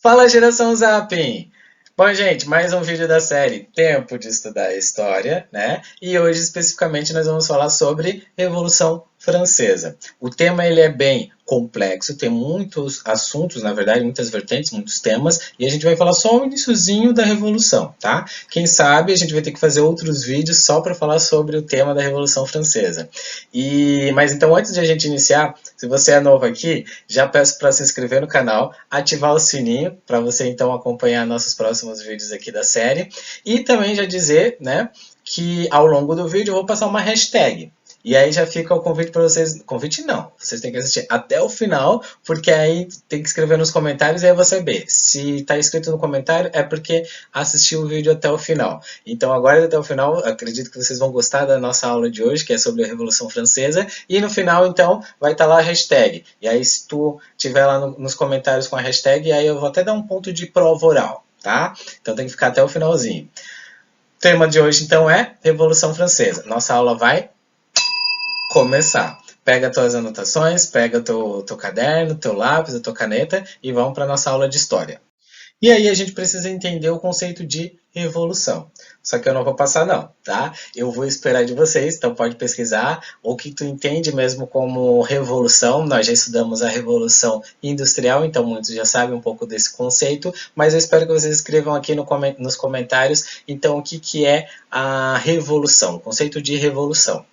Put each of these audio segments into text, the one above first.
Fala, geração Zapping! Bom, gente, mais um vídeo da série Tempo de Estudar História, né? E hoje, especificamente, nós vamos falar sobre Revolução Francesa. O tema ele é bem complexo, tem muitos assuntos, na verdade, muitas vertentes, muitos temas, e a gente vai falar só o iniciozinho da Revolução, tá? Quem sabe a gente vai ter que fazer outros vídeos só para falar sobre o tema da Revolução Francesa. Mas então, antes de a gente iniciar, se você é novo aqui, já peço para se inscrever no canal, ativar o sininho para você então acompanhar nossos próximos vídeos aqui da série e também já dizer, né, que ao longo do vídeo eu vou passar uma hashtag. E aí já fica o convite para vocês. Convite não, vocês têm que assistir até o final, porque aí tem que escrever nos comentários e aí você vê. Se está escrito no comentário é porque assistiu o vídeo até o final. Então agora até o final, acredito que vocês vão gostar da nossa aula de hoje, que é sobre a Revolução Francesa. E no final, então, vai estar lá a hashtag. E aí se tu tiver lá nos comentários com a hashtag, aí eu vou até dar um ponto de prova oral, tá? Então tem que ficar até o finalzinho. O tema de hoje, então, é Revolução Francesa. Nossa aula vai começar. Pega tuas anotações, pega teu caderno, teu lápis, a tua caneta e vamos para a nossa aula de história. E aí a gente precisa entender o conceito de revolução. Só que eu não vou passar não, tá? Eu vou esperar de vocês, então pode pesquisar o que tu entende mesmo como revolução. Nós já estudamos a Revolução Industrial, então muitos já sabem um pouco desse conceito, mas eu espero que vocês escrevam aqui nos comentários, então, o que é a revolução, o conceito de revolução.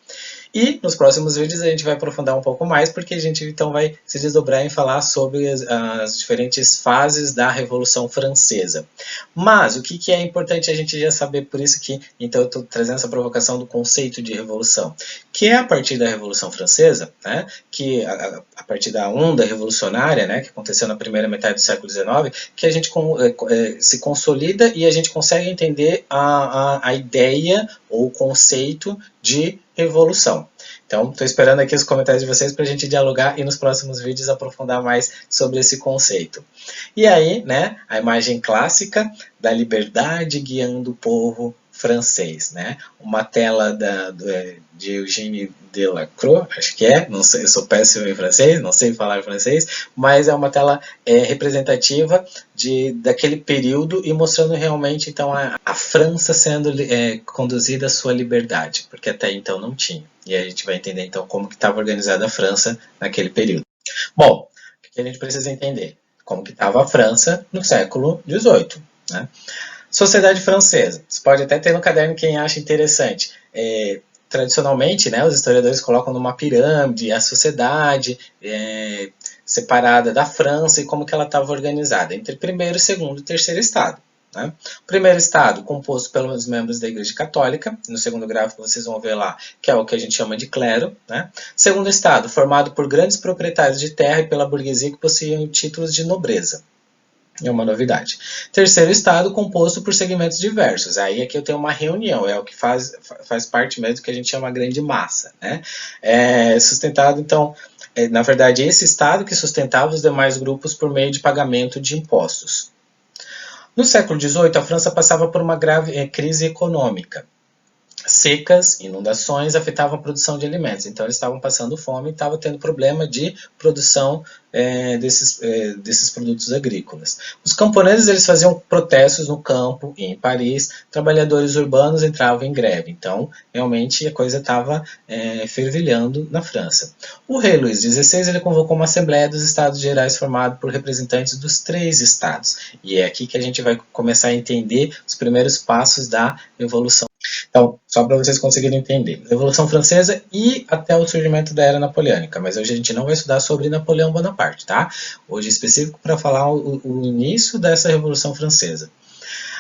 E nos próximos vídeos a gente vai aprofundar um pouco mais, porque a gente então vai se desdobrar em falar sobre as diferentes fases da Revolução Francesa. Mas o que é importante a gente já saber, por isso que então eu estou trazendo essa provocação do conceito de revolução, que é a partir da Revolução Francesa, né, que a partir da onda revolucionária, né, que aconteceu na primeira metade do século XIX, que a gente se consolida e a gente consegue entender a ideia ou o conceito de revolução. Então, estou esperando aqui os comentários de vocês para a gente dialogar e nos próximos vídeos aprofundar mais sobre esse conceito. E aí, né, a imagem clássica da liberdade guiando o povo francês, né? Uma tela de Eugène Delacroix, acho que é, não sei, eu sou péssimo em francês, não sei falar francês, mas é uma tela representativa daquele período e mostrando realmente então a França sendo conduzida à sua liberdade, porque até então não tinha. E a gente vai entender então como que estava organizada a França naquele período. Bom, o que a gente precisa entender? Como que estava a França no século XVIII, né? Sociedade francesa. Você pode até ter no caderno quem acha interessante. Tradicionalmente, né, os historiadores colocam numa pirâmide a sociedade separada da França e como que ela estava organizada entre primeiro, segundo e terceiro estado. Né? O primeiro estado, composto pelos membros da Igreja Católica, no segundo gráfico vocês vão ver lá, que é o que a gente chama de clero. Né? Segundo estado, formado por grandes proprietários de terra e pela burguesia que possuíam títulos de nobreza. É uma novidade. Terceiro estado, composto por segmentos diversos. Aí aqui eu tenho uma reunião, é o que faz parte mesmo do que a gente chama a grande massa. Né? Sustentado, então, na verdade, esse estado que sustentava os demais grupos por meio de pagamento de impostos. No século XVIII, a França passava por uma grave crise econômica. Secas, inundações afetavam a produção de alimentos. Então eles estavam passando fome e estavam tendo problema de produção desses produtos agrícolas. Os camponeses eles faziam protestos no campo e em Paris. Trabalhadores urbanos entravam em greve. Então realmente a coisa estava fervilhando na França. O rei Luís XVI ele convocou uma assembleia dos Estados Gerais formada por representantes dos 3 estados. E é aqui que a gente vai começar a entender os primeiros passos da Revolução. Então, só para vocês conseguirem entender. Revolução Francesa e até o surgimento da Era Napoleônica. Mas hoje a gente não vai estudar sobre Napoleão Bonaparte, tá? Hoje é específico para falar o início dessa Revolução Francesa.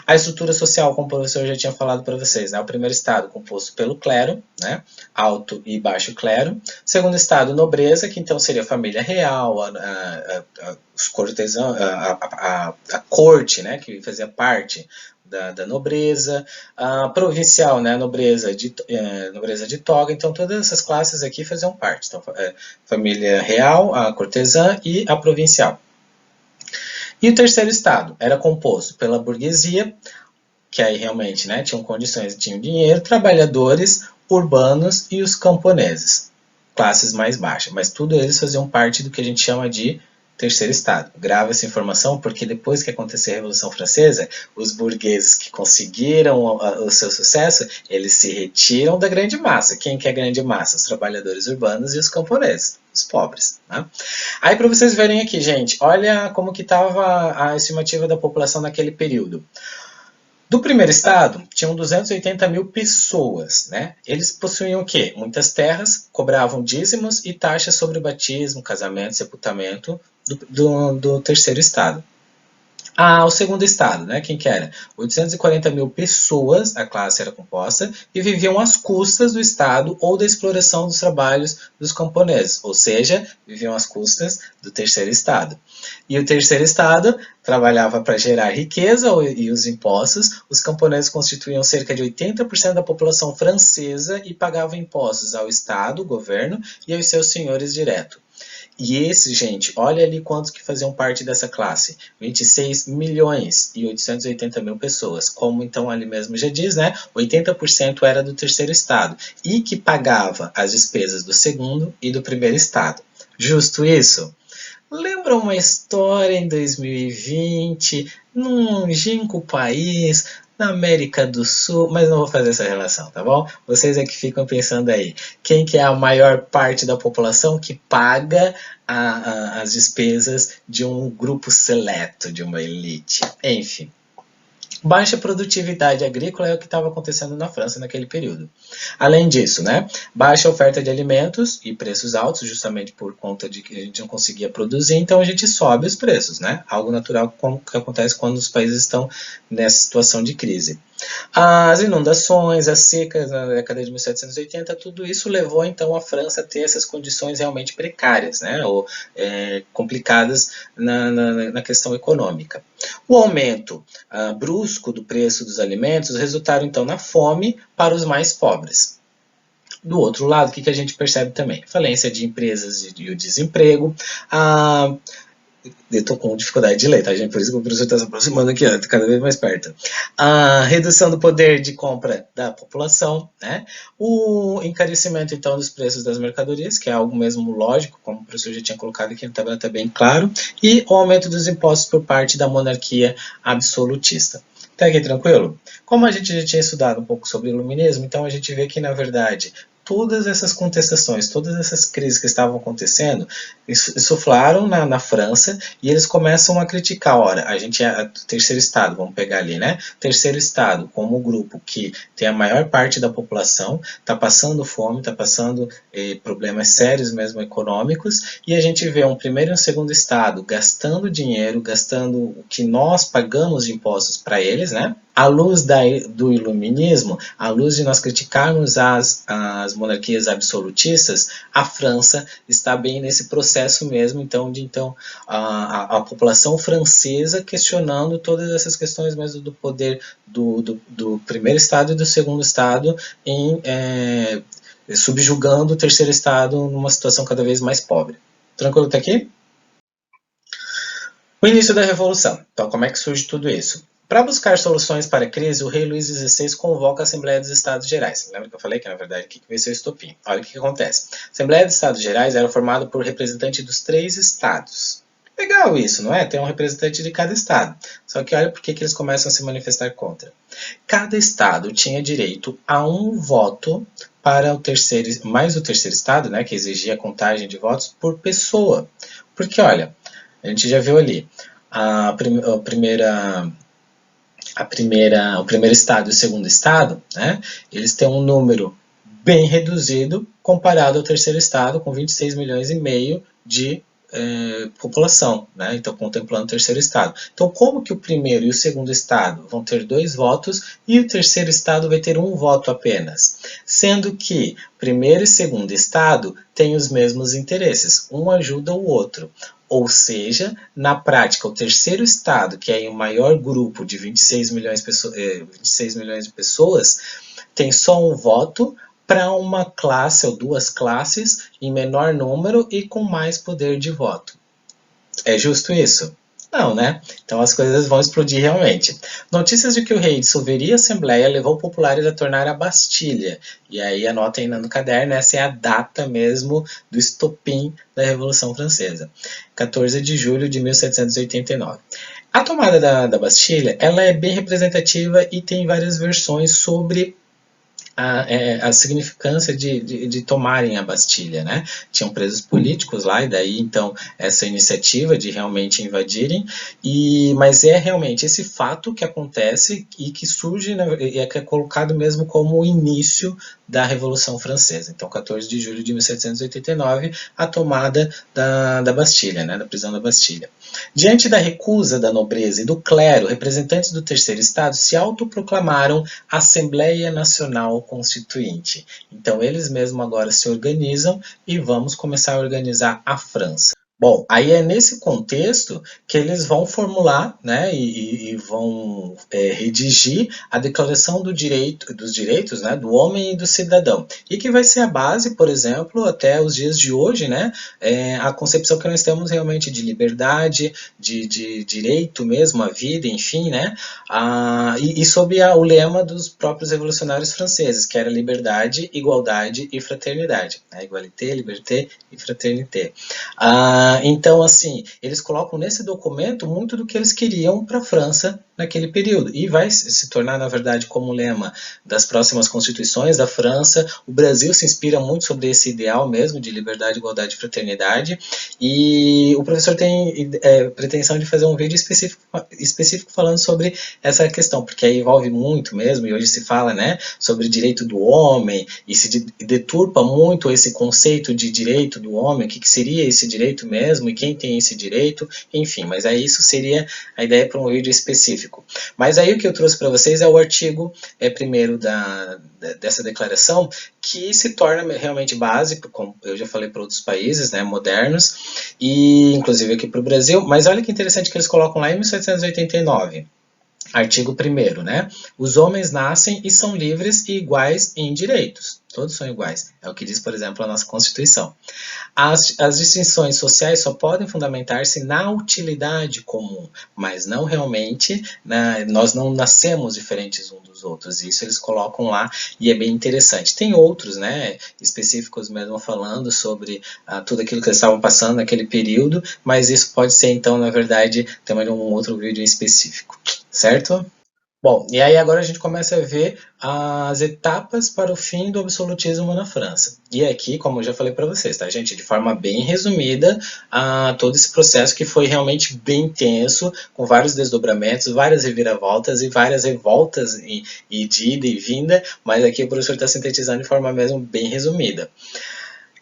A estrutura social, como o professor já tinha falado para vocês, né? O primeiro estado composto pelo clero, né? Alto e baixo clero. Segundo estado, nobreza, que então seria a família real, os cortesãos, a corte, né? Que fazia parte da nobreza, a provincial, né, a nobreza de toga. Então todas essas classes aqui faziam parte. Então, família real, a cortesã e a provincial. E o terceiro estado era composto pela burguesia, que aí realmente, né, tinham condições, tinham dinheiro, trabalhadores, urbanos e os camponeses, classes mais baixas. Mas tudo eles faziam parte do que a gente chama de terceiro estado. Grava essa informação porque depois que aconteceu a Revolução Francesa, os burgueses que conseguiram o seu sucesso, eles se retiram da grande massa. Quem que é a grande massa? Os trabalhadores urbanos e os camponeses, os pobres. Né? Aí para vocês verem aqui, gente, olha como que estava a estimativa da população naquele período. Do primeiro estado, tinham 280 mil pessoas, né? Eles possuíam o quê? Muitas terras, cobravam dízimos e taxas sobre o batismo, casamento, sepultamento do terceiro estado. O segundo estado, né? Quem que era? 840 mil pessoas, a classe era composta, e viviam às custas do estado ou da exploração dos trabalhos dos camponeses, ou seja, viviam às custas do terceiro estado. E o terceiro estado trabalhava para gerar riqueza e os impostos. Os camponeses constituíam cerca de 80% da população francesa e pagavam impostos ao estado, governo, e aos seus senhores diretos. E esse, gente, olha ali quantos que faziam parte dessa classe. 26 milhões e 880 mil pessoas. Como então ali mesmo já diz, né? 80% era do terceiro estado. E que pagava as despesas do segundo e do primeiro estado. Justo isso? Lembra uma história em 2020, num longínquo país, na América do Sul, mas não vou fazer essa relação, tá bom? Vocês é que ficam pensando aí, quem que é a maior parte da população que paga as despesas de um grupo seleto, de uma elite? Enfim. Baixa produtividade agrícola é o que estava acontecendo na França naquele período. Além disso, né, baixa oferta de alimentos e preços altos, justamente por conta de que a gente não conseguia produzir, então a gente sobe os preços, né? Algo natural que acontece quando os países estão nessa situação de crise. As inundações, as secas na década de 1780, tudo isso levou então a França a ter essas condições realmente precárias, né, ou complicadas na questão econômica. O aumento brusco do preço dos alimentos resultaram então na fome para os mais pobres. Do outro lado, o que a gente percebe também? Falência de empresas e o desemprego, eu estou com dificuldade de ler, tá, gente? Por isso que o professor está se aproximando aqui, ó, cada vez mais perto. A redução do poder de compra da população, né? O encarecimento, então, dos preços das mercadorias, que é algo mesmo lógico, como o professor já tinha colocado aqui no tabela, está bem claro, e o aumento dos impostos por parte da monarquia absolutista. Tá aqui tranquilo? Como a gente já tinha estudado um pouco sobre o iluminismo, então a gente vê que, na verdade, todas essas contestações, todas essas crises que estavam acontecendo, insuflaram na França e eles começam a criticar. Ora, a gente é o terceiro estado, vamos pegar ali, né? Terceiro estado, como grupo que tem a maior parte da população, está passando fome, está passando problemas sérios mesmo econômicos, e a gente vê um primeiro e um segundo estado gastando dinheiro, gastando o que nós pagamos de impostos para eles, né? À luz do iluminismo, à luz de nós criticarmos as monarquias absolutistas, a França está bem nesse processo mesmo, então, a população francesa questionando todas essas questões mesmo do poder do primeiro estado e do segundo estado subjugando o terceiro estado numa situação cada vez mais pobre. Tranquilo até aqui? O início da Revolução. Então, como é que surge tudo isso? Para buscar soluções para a crise, o rei Luís XVI convoca a Assembleia dos Estados Gerais. Lembra que eu falei que, na verdade, aqui que veio ser o estopim. Olha o que acontece. A Assembleia dos Estados Gerais era formada por representantes dos 3 estados. Legal isso, não é? Tem um representante de cada estado. Só que olha por que eles começam a se manifestar contra. Cada estado tinha direito a um voto para o terceiro estado, né, que exigia a contagem de votos por pessoa. Porque, olha, a gente já viu ali, o primeiro estado e o segundo estado, né, eles têm um número bem reduzido comparado ao terceiro estado, com 26 milhões e meio de população, né? Então contemplando o terceiro estado. Então como que o primeiro e o segundo estado vão ter 2 votos e o terceiro estado vai ter 1 voto apenas? Sendo que primeiro e segundo estado têm os mesmos interesses, um ajuda o outro. Ou seja, na prática, o terceiro estado, que é o maior grupo de 26 milhões de pessoas, tem só 1 voto para uma classe ou 2 classes em menor número e com mais poder de voto. É justo isso? Não, né? Então as coisas vão explodir realmente. Notícias de que o rei dissolveria a Assembleia levou populares a tornar a Bastilha. E aí anotem no caderno, essa é a data mesmo do estopim da Revolução Francesa. 14 de julho de 1789. A tomada da Bastilha, ela é bem representativa e tem várias versões sobre a significância de tomarem a Bastilha, né? Tinham presos políticos lá, e daí então essa iniciativa de realmente invadirem, mas é realmente esse fato que acontece e que surge, né, e é colocado mesmo como o início da Revolução Francesa. Então, 14 de julho de 1789, a tomada da Bastilha, né, da prisão da Bastilha. Diante da recusa da nobreza e do clero, representantes do Terceiro Estado se autoproclamaram Assembleia Nacional Constituinte. Então, eles mesmos agora se organizam e vamos começar a organizar a França. Bom, aí é nesse contexto que eles vão formular, né, e vão redigir a Declaração dos Direitos, né, do Homem e do Cidadão, e que vai ser a base, por exemplo, até os dias de hoje, né, a concepção que nós temos realmente de liberdade, de direito mesmo à vida, enfim, né, e sob o lema dos próprios revolucionários franceses, que era liberdade, igualdade e fraternidade, né, égalité, liberté e fraternité. Então, assim, eles colocam nesse documento muito do que eles queriam para a França naquele período. E vai se tornar, na verdade, como lema das próximas constituições da França. O Brasil se inspira muito sobre esse ideal mesmo de liberdade, igualdade e fraternidade. E o professor tem pretensão de fazer um vídeo específico falando sobre essa questão, porque aí envolve muito mesmo, e hoje se fala, né, sobre direito do homem, e se deturpa muito esse conceito de direito do homem, o que seria esse direito mesmo, e quem tem esse direito, enfim, mas aí isso seria a ideia para um vídeo específico. Mas aí o que eu trouxe para vocês é o artigo primeiro dessa declaração, que se torna realmente básico, como eu já falei para outros países, né, modernos, e inclusive aqui para o Brasil, mas olha que interessante que eles colocam lá em 1789. Artigo 1º, né? Os homens nascem e são livres e iguais em direitos. Todos são iguais. É o que diz, por exemplo, a nossa Constituição. As distinções sociais só podem fundamentar-se na utilidade comum, mas não realmente, nós não nascemos diferentes uns dos outros. Isso eles colocam lá e é bem interessante. Tem outros, né, específicos mesmo falando sobre tudo aquilo que eles estavam passando naquele período, mas isso pode ser, então, na verdade, também um outro vídeo em específico, certo? Bom, e aí agora a gente começa a ver as etapas para o fim do absolutismo na França. E aqui, como eu já falei para vocês, tá, gente, de forma bem resumida, todo esse processo que foi realmente bem intenso, com vários desdobramentos, várias reviravoltas e várias revoltas e de ida e vinda, mas aqui o professor está sintetizando de forma mesmo bem resumida.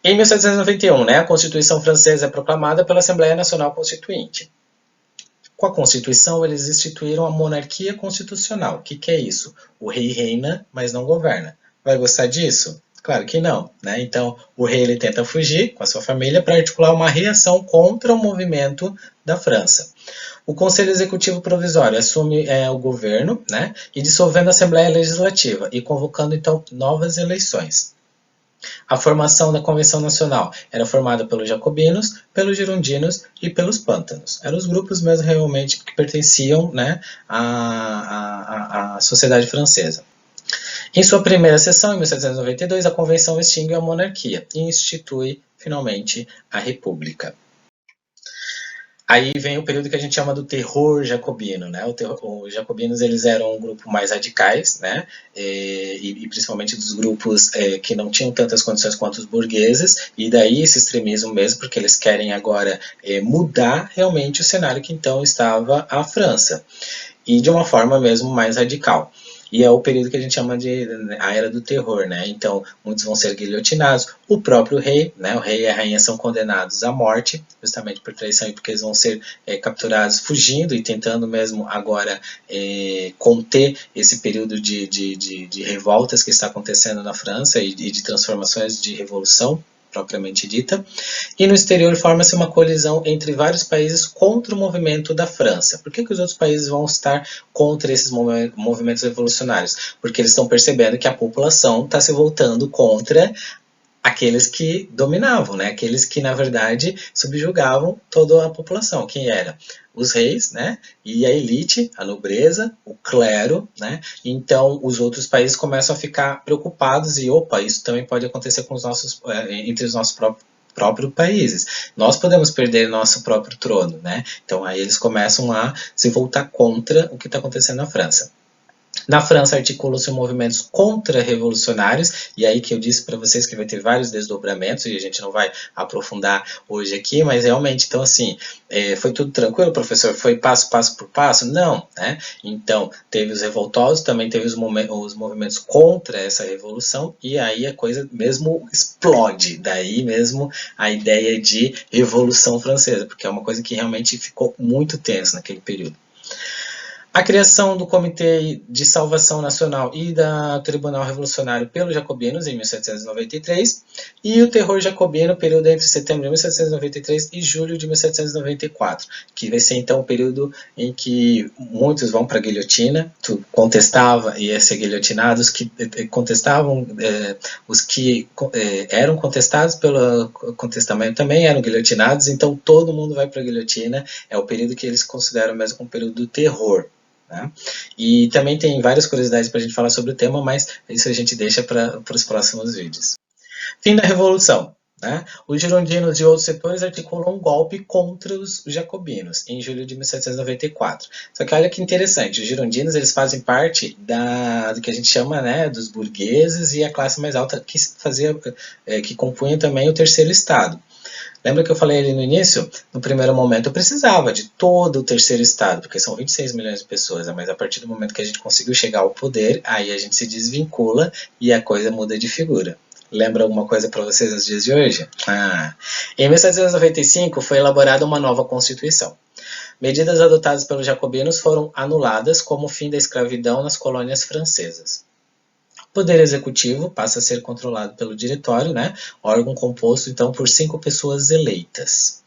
Em 1791, né, a Constituição Francesa é proclamada pela Assembleia Nacional Constituinte. Com a Constituição, eles instituíram a monarquia constitucional. O que é isso? O rei reina, mas não governa. Vai gostar disso? Claro que não, né? Então, o rei ele tenta fugir com a sua família para articular uma reação contra o movimento da França. O Conselho Executivo Provisório assume o governo, né? E dissolvendo a Assembleia Legislativa e convocando, então, novas eleições. A formação da Convenção Nacional era formada pelos jacobinos, pelos girondinos e pelos pântanos. Eram os grupos mesmo realmente que pertenciam, né, à sociedade francesa. Em sua primeira sessão, em 1792, a Convenção extingue a monarquia e institui, finalmente, a República. Aí vem o período que a gente chama do terror jacobino, né? Os jacobinos eles eram um grupo mais radicais, né? E principalmente dos grupos que não tinham tantas condições quanto os burgueses, e daí esse extremismo mesmo, porque eles querem agora mudar realmente o cenário que então estava a França, e de uma forma mesmo mais radical. E é o período que a gente chama de a Era do Terror, né? Então, muitos vão ser guilhotinados. O próprio rei, né? O rei e a rainha são condenados à morte, justamente por traição e porque eles vão ser capturados fugindo e tentando mesmo agora conter esse período de revoltas que está acontecendo na França e de transformações de revolução propriamente dita, e no exterior forma-se uma colisão entre vários países contra o movimento da França. Por que os outros países vão estar contra esses movimentos revolucionários? Porque eles estão percebendo que a população está se voltando contra aqueles que dominavam, né? Aqueles que, na verdade, subjugavam toda a população. Quem era? Os reis, né? E a elite, a nobreza, o clero, né? Então, os outros países começam a ficar preocupados e, opa, isso também pode acontecer com os nossos, entre os nossos próprios países. Nós podemos perder nosso próprio trono, né? Então, aí eles começam a se voltar contra o que está acontecendo na França. Na França articulam-se movimentos contra-revolucionários, e aí que eu disse para vocês que vai ter vários desdobramentos, e a gente não vai aprofundar hoje aqui, mas realmente, então assim, foi tudo tranquilo, professor? Foi passo por passo? Não, né? Então, teve os revoltosos, também teve os movimentos contra essa revolução, e aí a coisa mesmo explode, daí mesmo a ideia de Revolução Francesa, porque é uma coisa que realmente ficou muito tenso naquele período. A criação do Comitê de Salvação Nacional e do Tribunal Revolucionário pelos Jacobinos, em 1793, e o terror jacobino, período entre setembro de 1793 e julho de 1794, que vai ser então o período em que muitos vão para a guilhotina, contestava e ia ser guilhotinado, os que contestavam, os que eram contestados pelo contestamento também eram guilhotinados, então todo mundo vai para a guilhotina, é o período que eles consideram mesmo como período do terror. Né? E também tem várias curiosidades para a gente falar sobre o tema, mas isso a gente deixa para os próximos vídeos. Fim da Revolução. Né? Os girondinos e outros setores articulam um golpe contra os jacobinos em julho de 1794. Só que olha que interessante, os girondinos eles fazem parte do que a gente chama, né, dos burgueses e a classe mais alta que compunha também o terceiro estado. Lembra que eu falei ali no início? No primeiro momento eu precisava de todo o terceiro estado, porque são 26 milhões de pessoas, mas a partir do momento que a gente conseguiu chegar ao poder, aí a gente se desvincula e a coisa muda de figura. Lembra alguma coisa para vocês nos dias de hoje? Em 1795 foi elaborada uma nova Constituição. Medidas adotadas pelos jacobinos foram anuladas, como o fim da escravidão nas colônias francesas. O Poder Executivo passa a ser controlado pelo Diretório, né? Órgão composto então por 5 pessoas eleitas.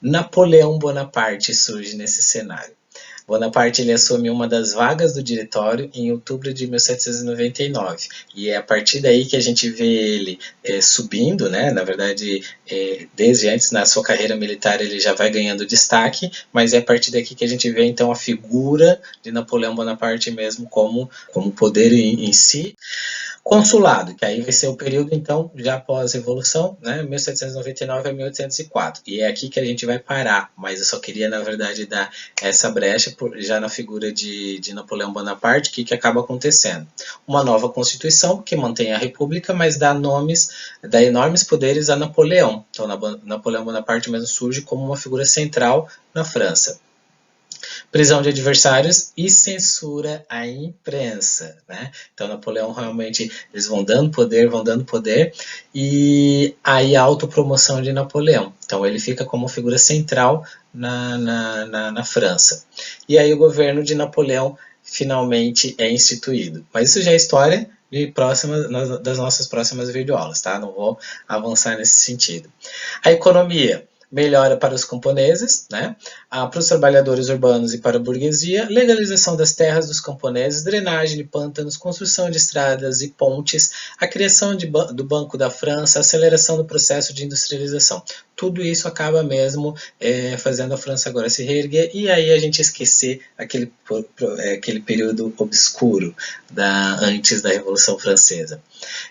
Napoleão Bonaparte surge nesse cenário. Bonaparte ele assume uma das vagas do diretório em outubro de 1799 e é a partir daí que a gente vê ele subindo, né? Na verdade, desde antes na sua carreira militar ele já vai ganhando destaque, mas é a partir daqui que a gente vê então a figura de Napoleão Bonaparte mesmo como poder em si. Consulado, que aí vai ser o período, então, já após a Revolução, né, 1799 a 1804. E é aqui que a gente vai parar, mas eu só queria, na verdade, dar essa brecha já na figura de Napoleão Bonaparte, que acaba acontecendo. Uma nova Constituição que mantém a República, mas dá enormes poderes a Napoleão. Então, Napoleão Bonaparte mesmo surge como uma figura central na França. Prisão de adversários e censura à imprensa, né? Então Napoleão realmente, eles vão dando poder, e aí a autopromoção de Napoleão. Então ele fica como figura central na França. E aí o governo de Napoleão finalmente é instituído. Mas isso já é história das nossas próximas videoaulas, tá? Não vou avançar nesse sentido. A economia. Melhora para os camponeses, né? Para os trabalhadores urbanos e para a burguesia, legalização das terras dos camponeses, drenagem de pântanos, construção de estradas e pontes, a criação do Banco da França, aceleração do processo de industrialização. Tudo isso acaba mesmo fazendo a França agora se reerguer e aí a gente esquecer aquele período obscuro antes da Revolução Francesa.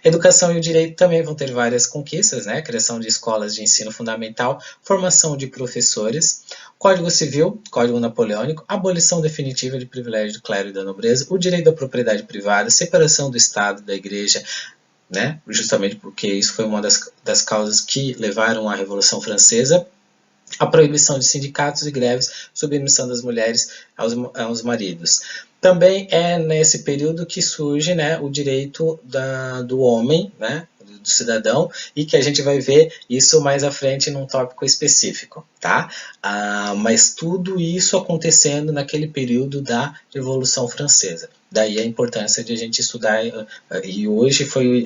Educação e o direito também vão ter várias conquistas, né? Criação de escolas de ensino fundamental, formação de professores, Código Civil, Código Napoleônico, abolição definitiva de privilégio do clero e da nobreza, o direito da propriedade privada, separação do Estado da Igreja, né? Justamente porque isso foi uma das causas que levaram à Revolução Francesa, a proibição de sindicatos e greves, submissão das mulheres aos maridos. Também é nesse período que surge, né, o direito do homem, né, do cidadão, e que a gente vai ver isso mais à frente num tópico específico, tá? Mas tudo isso acontecendo naquele período da Revolução Francesa. Daí a importância de a gente estudar, e hoje foi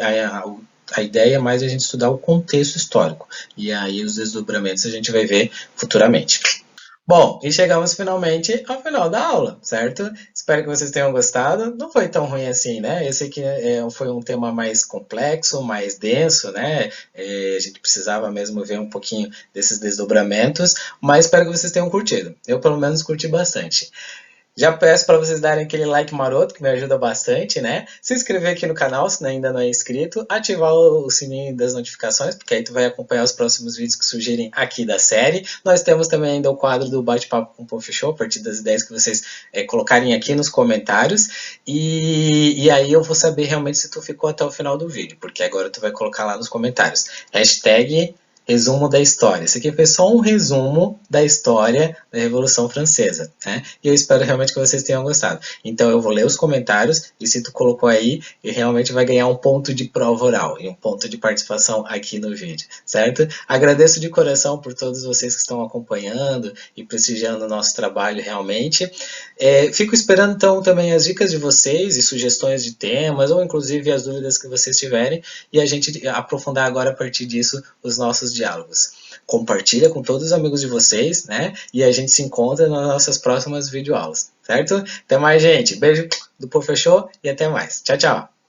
a ideia é mais a gente estudar o contexto histórico, e aí os desdobramentos a gente vai ver futuramente. Bom, e chegamos finalmente ao final da aula, certo? Espero que vocês tenham gostado. Não foi tão ruim assim, né? Eu sei que foi um tema mais complexo, mais denso, né? A gente precisava mesmo ver um pouquinho desses desdobramentos, mas espero que vocês tenham curtido. Eu, pelo menos, curti bastante. Já peço para vocês darem aquele like maroto, que me ajuda bastante, né? Se inscrever aqui no canal, se ainda não é inscrito. Ativar o sininho das notificações, porque aí tu vai acompanhar os próximos vídeos que surgirem aqui da série. Nós temos também ainda o quadro do bate-papo com o Puff Show, a partir das ideias que vocês colocarem aqui nos comentários. E aí eu vou saber realmente se tu ficou até o final do vídeo, porque agora tu vai colocar lá nos comentários. Hashtag resumo da história. Esse aqui foi só um resumo da história da Revolução Francesa, né? E eu espero realmente que vocês tenham gostado. Então eu vou ler os comentários e se tu colocou aí, realmente vai ganhar um ponto de prova oral e um ponto de participação aqui no vídeo, certo? Agradeço de coração por todos vocês que estão acompanhando e prestigiando o nosso trabalho realmente. Fico esperando então também as dicas de vocês e sugestões de temas ou inclusive as dúvidas que vocês tiverem e a gente aprofundar agora a partir disso os nossos diálogos. Compartilha com todos os amigos de vocês, né? E a gente se encontra nas nossas próximas videoaulas, certo? Até mais, gente. Beijo do Pô Fechou e até mais. Tchau, tchau.